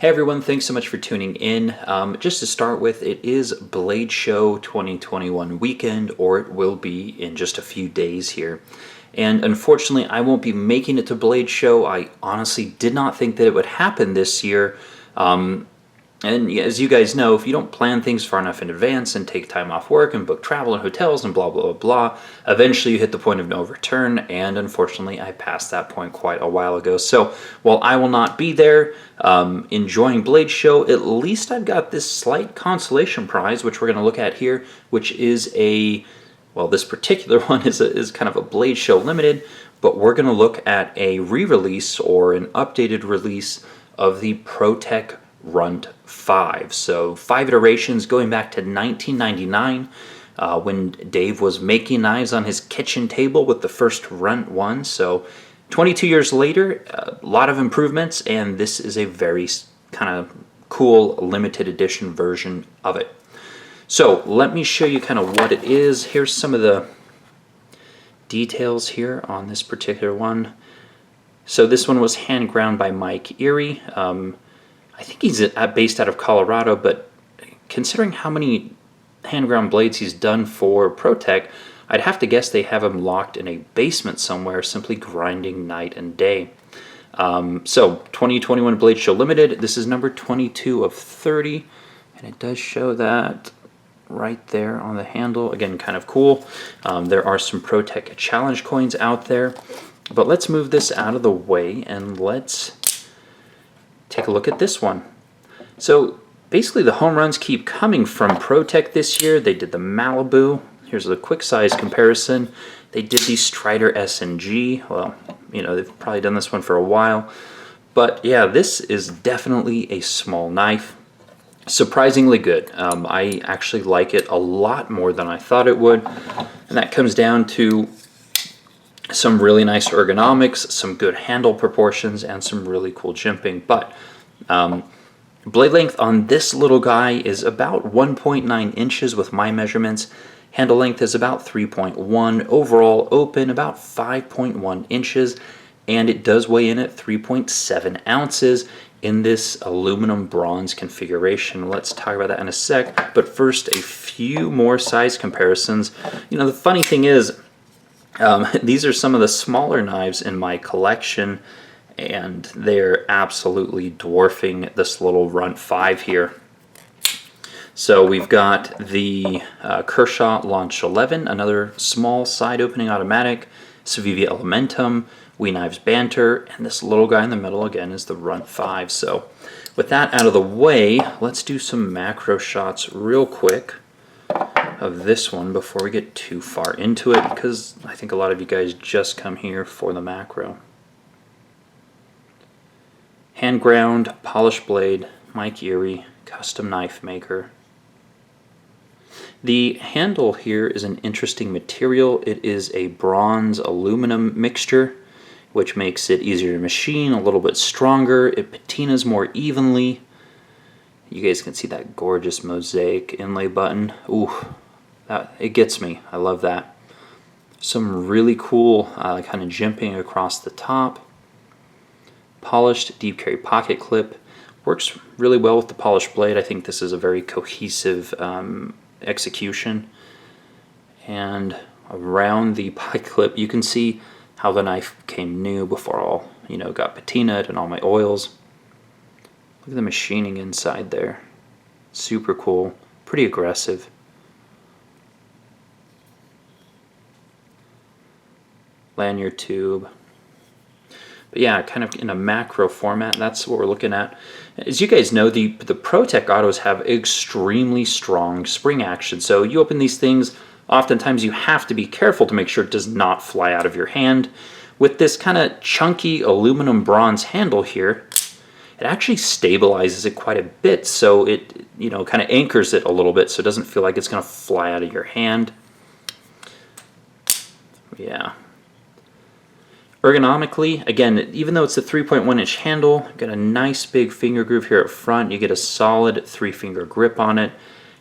Hey everyone, thanks so much for tuning in. Just to start with, it is Blade Show 2021 weekend, or it will be in just a few days here. And unfortunately, I won't be making it to Blade Show. I honestly did not think that it would happen this year. And as you guys know, if you don't plan things far enough in advance and take time off work and book travel and hotels and blah, blah, blah, blah, eventually you hit the point of no return. And unfortunately, I passed that point quite a while ago. So while I will not be there enjoying Blade Show, at least I've got this slight consolation prize, which we're going to look at here, which is this particular one is kind of a Blade Show limited, but we're going to look at a re-release or an updated release of the Protech Runt 5. So 5 iterations going back to 1999 when Dave was making knives on his kitchen table with the first Runt 1. So 22 years later, a lot of improvements, and this is a very kind of cool limited edition version of it. So let me show you kind of what it is. Here's some of the details here on this particular one. So this one was hand ground by Mike Erie. I think he's based out of Colorado, but considering how many hand ground blades he's done for Protech, I'd have to guess they have him locked in a basement somewhere, simply grinding night and day. So 2021 Blade Show Limited, this is number 22 of 30, and it does show that right there on the handle. Again, kind of cool. There are some Protech challenge coins out there, but let's move this out of the way and let's take a look at this one. So basically the home runs keep coming from Protech this year. They did the Malibu. Here's a quick size comparison. They did the Strider S&G. Well, you know, they've probably done this one for a while. But yeah, this is definitely a small knife. Surprisingly good. I actually like it a lot more than I thought it would. And that comes down to some really nice ergonomics, some good handle proportions, and some really cool jimping. But blade length on this little guy is about 1.9 inches with my measurements. Handle length is about 3.1. Overall open about 5.1 inches. And it does weigh in at 3.7 ounces in this aluminum bronze configuration. Let's talk about that in a sec. But first, a few more size comparisons. You know, the funny thing is, these are some of the smaller knives in my collection, and they're absolutely dwarfing this little Runt 5 here. So we've got the Kershaw Launch 11, another small side opening automatic, Civivi Elementum, Wee Knives Banter, and this little guy in the middle again is the Runt 5. So with that out of the way, let's do some macro shots real quick of this one before we get too far into it, because I think a lot of you guys just come here for the macro. Hand ground, polished blade, Mike Erie, custom knife maker. The handle here is an interesting material. It is a bronze aluminum mixture, which makes it easier to machine, a little bit stronger. It patinas more evenly. You guys can see that gorgeous mosaic inlay button. Ooh, it gets me. I love that. Some really cool kind of jimping across the top. Polished deep carry pocket clip. Works really well with the polished blade. I think this is a very cohesive execution. And around the pocket clip, you can see how the knife came new before all, got patinaed and all my oils. Look at the machining inside there. Super cool. Pretty aggressive. Lanyard tube. But yeah, kind of in a macro format, that's what we're looking at. As you guys know, the Protech autos have extremely strong spring action. So you open these things, oftentimes you have to be careful to make sure it does not fly out of your hand. With this kind of chunky aluminum bronze handle here, it actually stabilizes it quite a bit, so it kind of anchors it a little bit so it doesn't feel like it's going to fly out of your hand. Yeah. Ergonomically, again, even though it's a 3.1 inch handle, got a nice big finger groove here at front. You get a solid 3-finger grip on it,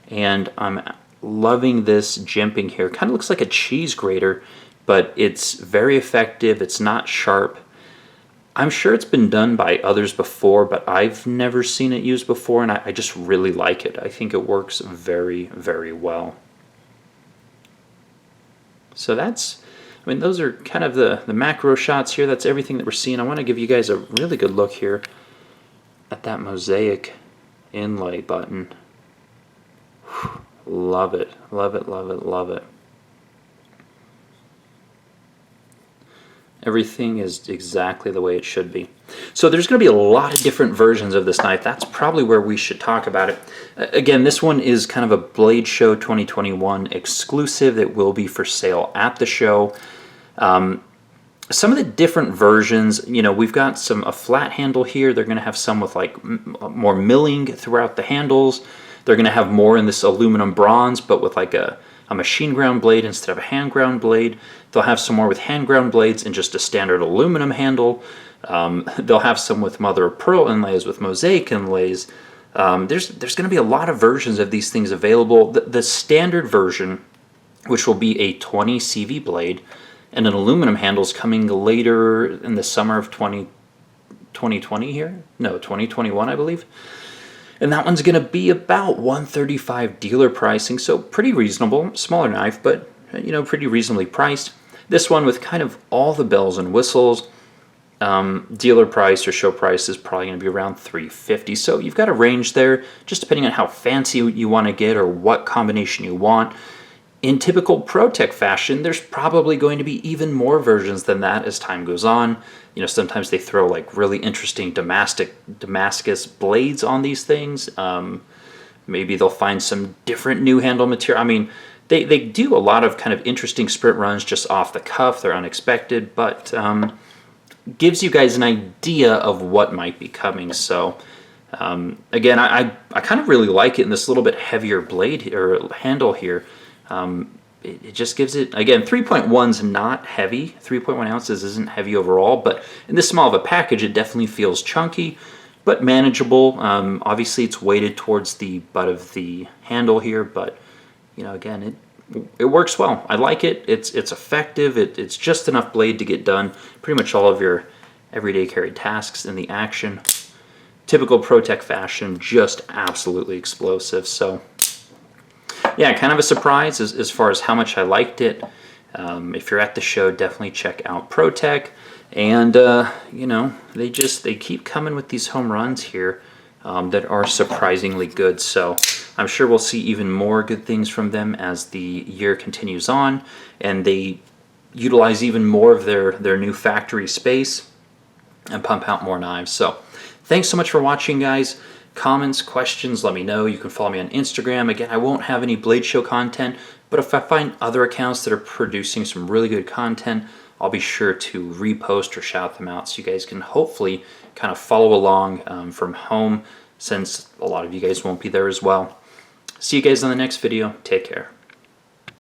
and I'm loving this jimping here. Kind of looks like a cheese grater, but it's very effective. It's not sharp. I'm sure it's been done by others before, but I've never seen it used before, and I just really like it. I think it works very, very well. So that's, I mean, those are kind of the macro shots here. That's everything that we're seeing. I want to give you guys a really good look here at that mosaic inlay button. Whew, love it, love it, love it, love it. Everything is exactly the way it should be. So there's going to be a lot of different versions of this knife. That's probably where we should talk about it. Again, this one is kind of a Blade Show 2021 exclusive that will be for sale at the show. Some of the different versions, you know, we've got a flat handle here. They're going to have some with like more milling throughout the handles. They're going to have more in this aluminum bronze, but with like a machine ground blade instead of a hand ground blade. They'll have some more with hand ground blades and just a standard aluminum handle. They'll have some with mother of pearl inlays, with mosaic inlays. There's going to be a lot of versions of these things available. The standard version, which will be a 20 CV blade and an aluminum handle, is coming later in the summer of 2020 here? No, 2021, I believe. And that one's going to be about $135 dealer pricing, so pretty reasonable. Smaller knife, but you know, pretty reasonably priced. This one with kind of all the bells and whistles, dealer price or show price is probably going to be around $350. So you've got a range there, just depending on how fancy you want to get or what combination you want. In typical Protech fashion, there's probably going to be even more versions than that as time goes on. You know, sometimes they throw like really interesting Damascus blades on these things. Maybe they'll find some different new handle material. I mean, they do a lot of kind of interesting sprint runs just off the cuff. They're unexpected, but gives you guys an idea of what might be coming. So again, I kind of really like it in this little bit heavier blade or handle here. It just gives it, again, 3.1's not heavy. 3.1 ounces isn't heavy overall, but in this small of a package, it definitely feels chunky, but manageable. Obviously, it's weighted towards the butt of the handle here, but you know, again, it works well. I like it. It's effective. It's just enough blade to get done pretty much all of your everyday carry tasks in the action. Typical Protech fashion, just absolutely explosive. So yeah, kind of a surprise as far as how much I liked it. If you're at the show, definitely check out Protech. And you know, they keep coming with these home runs here that are surprisingly good. So I'm sure we'll see even more good things from them as the year continues on, and they utilize even more of their new factory space and pump out more knives. So thanks so much for watching, guys. Comments, questions, let me know. You can follow me on Instagram. Again, I won't have any Blade Show content, but if I find other accounts that are producing some really good content, I'll be sure to repost or shout them out so you guys can hopefully kind of follow along from home, since a lot of you guys won't be there as well. See you guys on the next video. Take care.